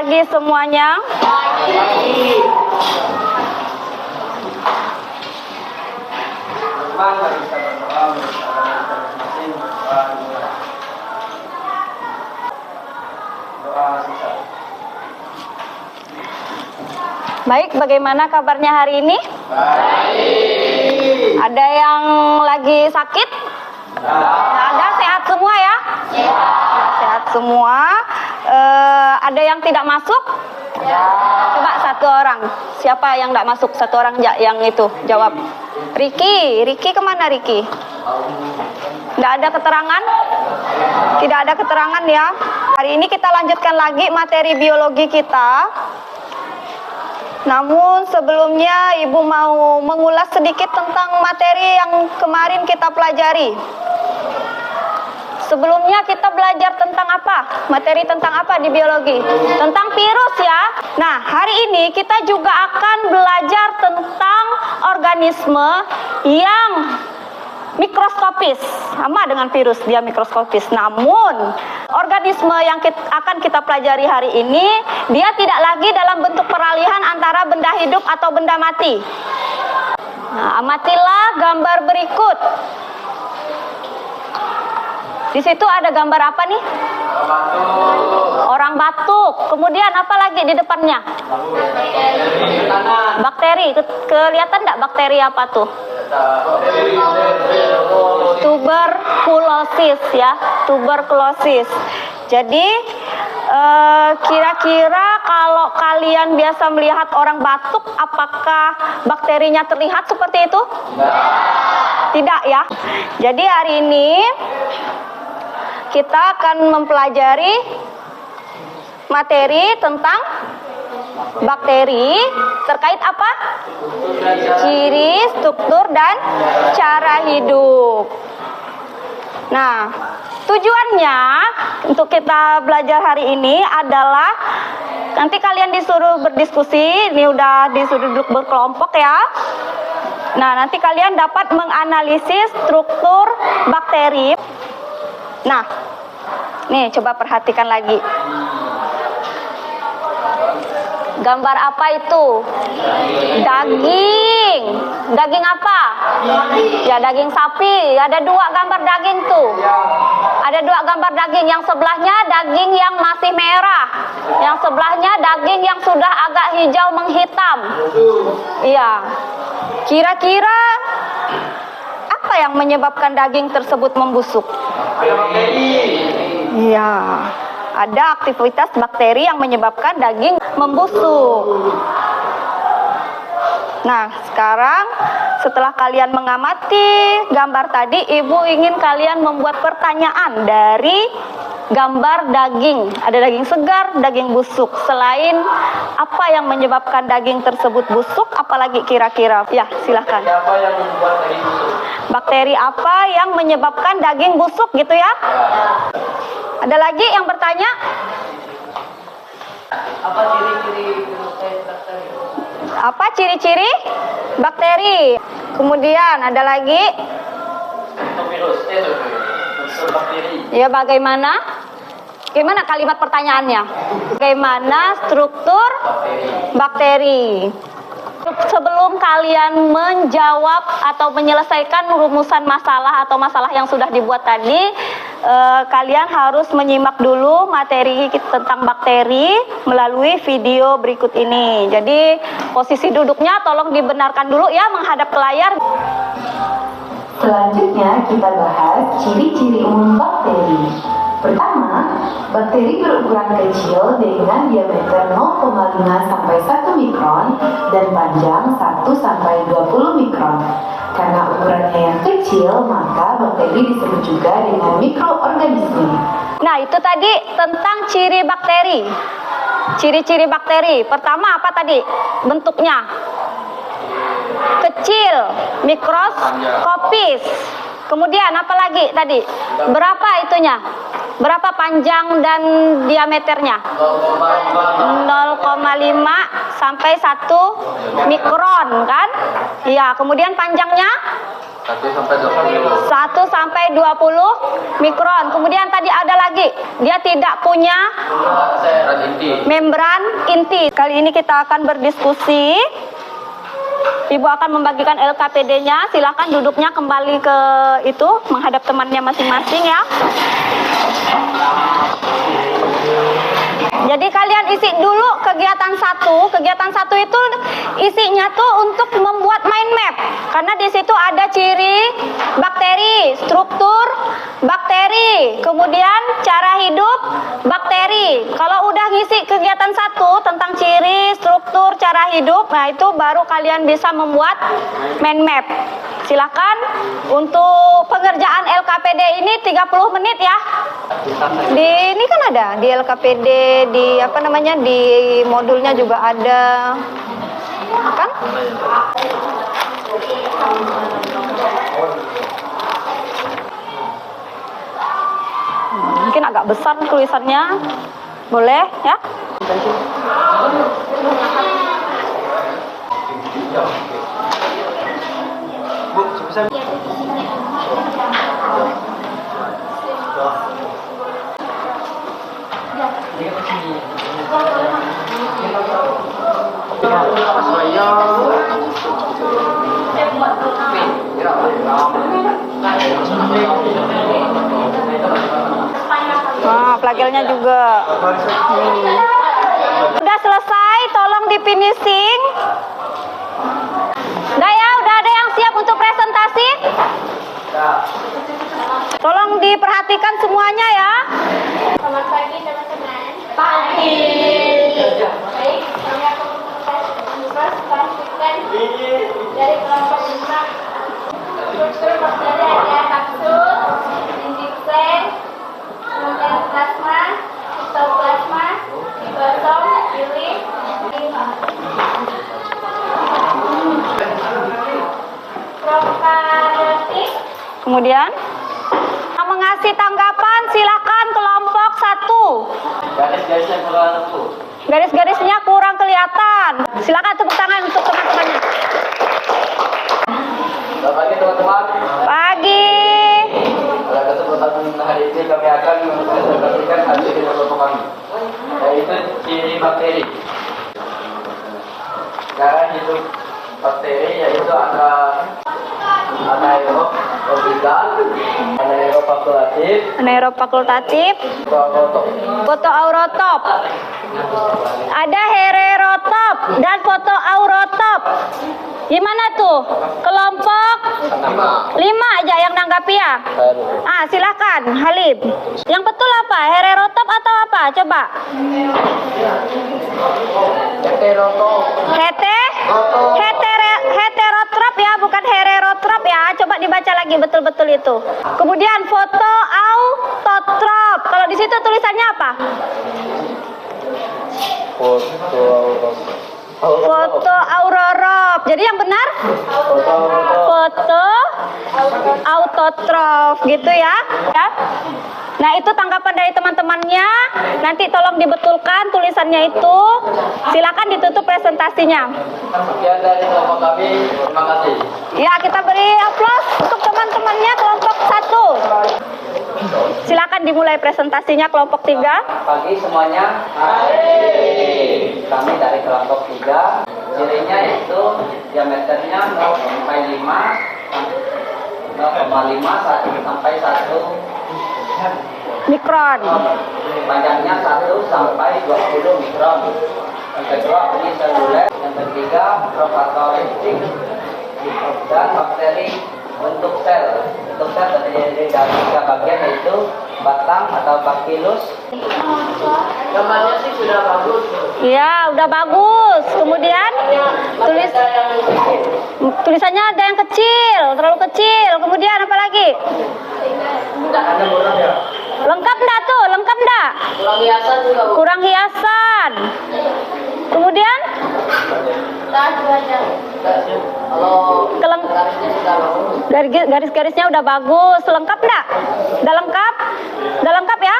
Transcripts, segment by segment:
pagi semuanya. Baik, bagaimana kabarnya hari ini? Baik. Ada yang lagi sakit? Nggak ada, sehat semua ya? Sehat semua. Ada yang tidak masuk? Coba satu orang. Siapa yang tidak masuk? Satu orang yang itu jawab. Riki kemana Riki? Tidak ada keterangan? Tidak ada keterangan ya. Hari ini kita lanjutkan lagi materi biologi kita. Namun sebelumnya Ibu mau mengulas sedikit tentang materi yang kemarin kita pelajari. Sebelumnya kita belajar tentang apa? Materi tentang apa di biologi? Tentang virus ya. Nah, hari ini kita juga akan belajar tentang organisme yang mikroskopis. Sama dengan virus, dia mikroskopis. Namun, organisme yang akan kita pelajari hari ini, dia tidak lagi dalam bentuk peralihan antara benda hidup atau benda mati. Nah, amatilah gambar berikut. Di situ ada gambar apa nih? Orang batuk. Kemudian apa lagi di depannya? Bakteri. Kelihatan enggak bakteri apa tuh? Tuberkulosis ya, tuberkulosis. Jadi kira-kira kalau kalian biasa melihat orang batuk, apakah bakterinya terlihat seperti itu? Tidak ya. Jadi hari ini kita akan mempelajari materi tentang bakteri terkait apa? Ciri, struktur, dan cara hidup. Nah, tujuannya untuk kita belajar hari ini adalah nanti kalian disuruh berdiskusi, ini udah disuruh duduk berkelompok ya. Nah, nanti kalian dapat menganalisis struktur bakteri. Nah, nih coba perhatikan lagi. Gambar apa itu? Daging. Daging apa? Ya, daging sapi. Ada dua gambar daging tuh. Ada dua gambar daging. Yang sebelahnya daging yang masih merah. Yang sebelahnya daging yang sudah agak hijau menghitam. Iya. Kira-kira apa yang menyebabkan daging tersebut membusuk? Iya. Ada aktivitas bakteri yang menyebabkan daging membusuk. Nah, sekarang setelah kalian mengamati gambar tadi, Ibu ingin kalian membuat pertanyaan dari gambar daging. Ada daging segar, daging busuk. Selain apa yang menyebabkan daging tersebut busuk, apalagi kira-kira? Ya, silahkan. Apa yang membuat daging busuk? Bakteri apa yang menyebabkan daging busuk gitu ya? Ada lagi yang bertanya? Apa ciri-ciri bakteri? Apa ciri-ciri bakteri? Kemudian ada lagi? Virus, bakteri. Ya, bagaimana? Gimana kalimat pertanyaannya? Bagaimana struktur bakteri? Sebelum kalian menjawab atau menyelesaikan rumusan masalah atau masalah yang sudah dibuat tadi, kalian harus menyimak dulu materi tentang bakteri melalui video berikut ini. Jadi posisi duduknya tolong dibenarkan dulu ya, menghadap ke layar. Selanjutnya kita bahas ciri-ciri umum bakteri. Pertama, bakteri berukuran kecil dengan diameter 0,5 sampai 1 mikron dan panjang 1 sampai 20 mikron. Karena ukurannya yang kecil, maka bakteri disebut juga dengan mikroorganisme. Nah, itu tadi tentang ciri bakteri. Ciri-ciri bakteri. Pertama apa tadi? Bentuknya kecil, mikroskopis. Kemudian apa lagi tadi? Berapa itunya? Berapa panjang dan diameternya? 0,5 sampai 1 mikron kan? Iya, kemudian panjangnya 1 sampai 20 mikron. Kemudian tadi ada lagi, dia tidak punya membran inti. Kali ini kita akan berdiskusi. Ibu akan membagikan LKPD-nya. Silakan duduknya kembali ke itu, menghadap temannya masing-masing ya. Jadi kalian isi dulu kegiatan 1. Kegiatan 1 itu isinya tuh untuk membuat mind map. Karena di situ ada ciri bakteri, struktur bakteri, kemudian cara hidup bakteri. Kalau udah ngisi kegiatan 1 tentang ciri, struktur, cara hidup, nah itu baru kalian bisa membuat mind map. Silakan untuk pengerjaan LKPD ini 30 menit ya. Di ini kan ada di LKPD, di apa namanya, di modulnya juga ada kan? Mungkin agak besar tulisannya, boleh ya? Bu, sebesar. Nah, plagelnya juga. Udah selesai, tolong di finishing. Udah ya, udah ada yang siap untuk presentasi? Tolong diperhatikan semuanya ya. Selamat pagi teman-teman. Pagi. Baik, kami akan mempresentasikan dari kelompok 5. Struktur bakteri ada kapsul, dinding kemudian plasma, sitoplasma, ribosom, urin, prokaryotik. Kemudian yang mengasih tanggapan silakan kelompok 1. Garis-garisnya kurang tuh. Garis-garisnya kurang kelihatan. Silakan tepuk tangan untuk teman-temannya. Selamat pagi teman-teman. Pagi. Pada kesempatan hari ini kami akan mempresentasikan hasil dari kelompok kami, yaitu ciri bakteri. Cara hidup bakteri yaitu ada anaerob orbital, anaerob fakultatif, Anaerob fakultatif, fotoaurotop. Ada heterotop dan fotoaurotop. Gimana tuh? Kelompok 5 aja yang nanggapi ya. Silakan Halim. Yang betul apa? Heterotop atau apa? Coba. Heterotrop ya, bukan heterotrop ya. Coba dibaca lagi betul-betul itu. Kemudian fotoautotrop. Kalau di situ tulisannya apa? Fotoaurorop. Jadi yang benar fotoautotrof gitu ya. Nah, itu tanggapan dari teman-temannya. Nanti tolong dibetulkan tulisannya itu. Silakan ditutup presentasinya. Sekian dari kelompok kami. Terima kasih. Ya, kita beri aplaus untuk teman-temannya kelompok 1. Silakan dimulai presentasinya kelompok 3. Pagi semuanya. Hai. Kami dari kelompok 3. Cirinya yaitu diameternya 0,5 sampai 1 mikron. Panjangnya 1 sampai 20 mikron. Yang kedua uniseluler. Yang ketiga prokaryotik. Dan bakteri bentuk sel. Bentuk sel terdiri dari 3 bagian, yaitu batang atau bakilus. Gambarnya sih sudah bagus. Ya, udah bagus. Kemudian tulisannya ada yang kecil, terlalu kecil. Kemudian apa lagi? Lengkap enggak tuh? Lengkap enggak? Kurang hiasan juga, Bu. Kurang hiasan. Kemudian garis-garisnya udah bagus. Lengkap enggak? Udah lengkap? Udah lengkap ya?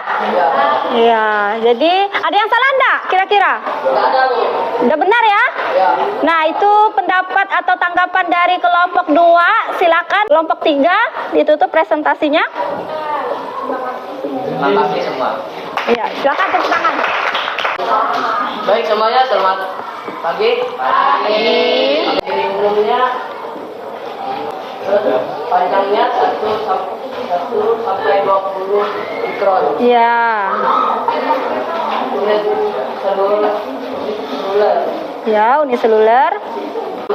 Iya. Jadi ada yang salah enggak kira-kira? Enggak ada, Bu. Udah benar ya? Ya. Nah, itu pendapat atau tanggapan dari kelompok 2. Silakan kelompok 3 ditutup presentasinya. Terima kasih semua. Iya, silakan tepuk tangan. Baik semuanya, selamat pagi. Pagi. Materi umumnya panjangnya 1 sampai 20 mikron. Ya. Unit seluler. Ya, uniseluler.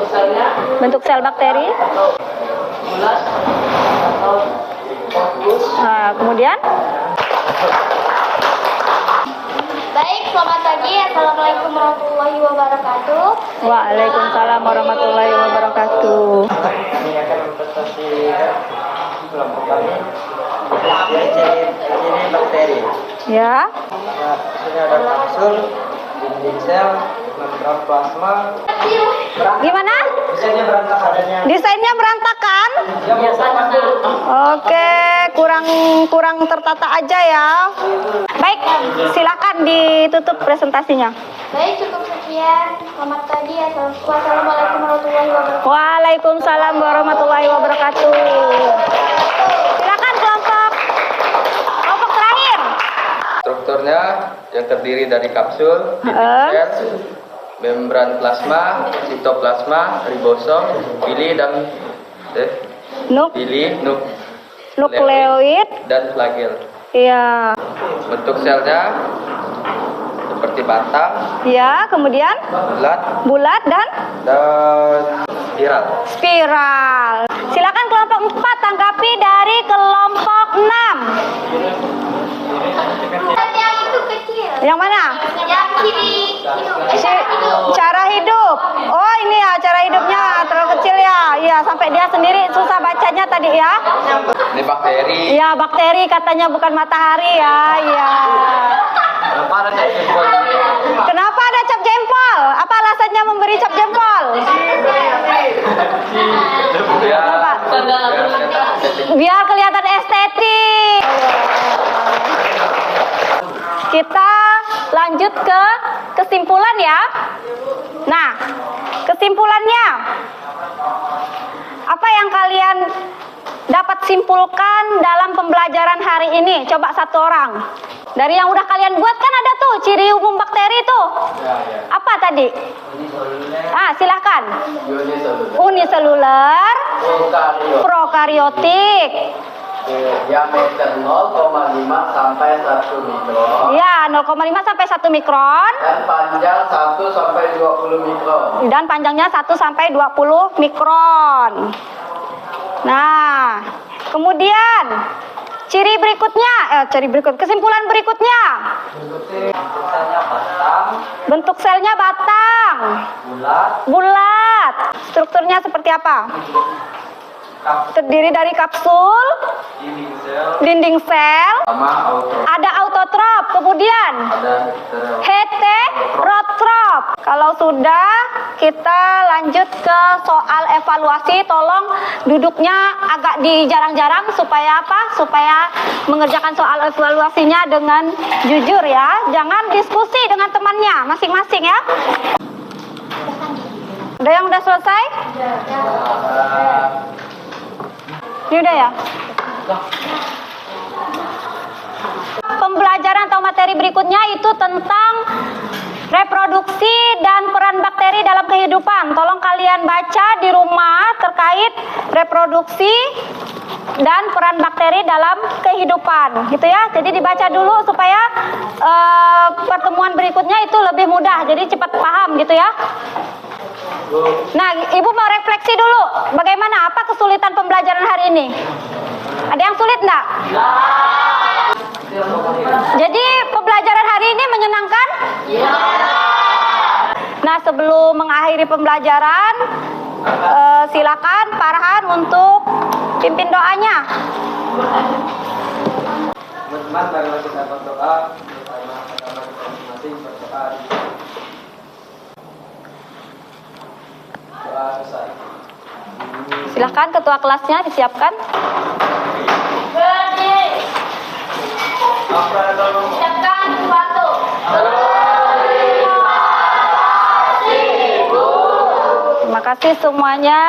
Selnya Bentuk sel bakteri. atau bulat atau fokus. Nah, kemudian Baik, selamat pagi. Assalamualaikum warahmatullahi wabarakatuh. Waalaikumsalam warahmatullahi wabarakatuh. Ini akan presentasi kelompok kami. Ciri bakteri. Ya. Nah, di sini ada kapsul, dinding sel, membran plasma. Gimana? Desainnya berantakan. Desainnya berantakan? Oke, kurang tertata aja ya. Baik, silakan ditutup presentasinya. Baik, cukup sekian. Selamat pagi. Wassalamualaikum warahmatullahi wabarakatuh. Waalaikumsalam warahmatullahi wabarakatuh. Silakan kelompok terakhir. Strukturnya yang terdiri dari kapsul, dinding sel, membran plasma, sitoplasma, ribosom, pili dan Nukleoid. dan flagel. Iya. Bentuk selnya seperti batang, Ya, kemudian bulat dan spiral. spiral. Silakan kelompok 4 tanggapi dari kelompok 6. Yang itu kecil. Yang mana? Yang ciri hidup. Cara hidup. Oh, ini ya cara hidupnya terlalu kecil ya. Iya, sampai dia sendiri susah bacanya tadi ya. Ini bakteri. Iya, bakteri katanya bukan matahari ya. Iya. Kenapa ada cap jempol? Kenapa ada cap jempol? Apa alasannya memberi cap jempol? Biar kelihatan estetik. Kita lanjut ke kesimpulan ya. Nah, kesimpulannya apa yang kalian dapat simpulkan dalam pembelajaran hari ini? Coba satu orang. Dari yang udah kalian buat kan ada tuh ciri umum bakteri tuh. Apa tadi? Silahkan. Uniseluler, prokariotik. Diameter 0,5 sampai 1 mikron Ya, 0,5 sampai 1 mikron. dan panjang 1 sampai 20 mikron. Dan panjangnya 1 sampai 20 mikron. Nah, kemudian kesimpulan berikutnya. Bentuk selnya batang, bulat. Strukturnya seperti apa? Terdiri dari kapsul, dinding sel, ada autotrop, kemudian heterotrop. Kalau sudah, kita lanjut ke soal evaluasi. Tolong duduknya agak dijarang-jarang supaya apa? Supaya mengerjakan soal evaluasinya dengan jujur ya. Jangan diskusi dengan temannya masing-masing ya. Udah yang udah selesai? Ini udah ya? Pembelajaran atau materi berikutnya itu tentang reproduksi dan peran bakteri dalam kehidupan. Tolong kalian baca di rumah terkait reproduksi dan peran bakteri dalam kehidupan, gitu ya. Jadi dibaca dulu supaya pertemuan berikutnya itu lebih mudah, jadi cepat paham, gitu ya. Nah, Ibu mau refleksi dulu. Bagaimana? Apa kesulitan pembelajaran hari ini? Ada yang sulit enggak? Jadi pembelajaran hari ini menyenangkan? Nah, sebelum mengakhiri pembelajaran, silakan Farhan untuk pimpin doanya. Teman-teman, marilah kita berdoa bersama agama kita masing-masing, berdoa. Doa selesai. Silakan ketua kelasnya disiapkan. Siapkan foto. Terima kasih semuanya.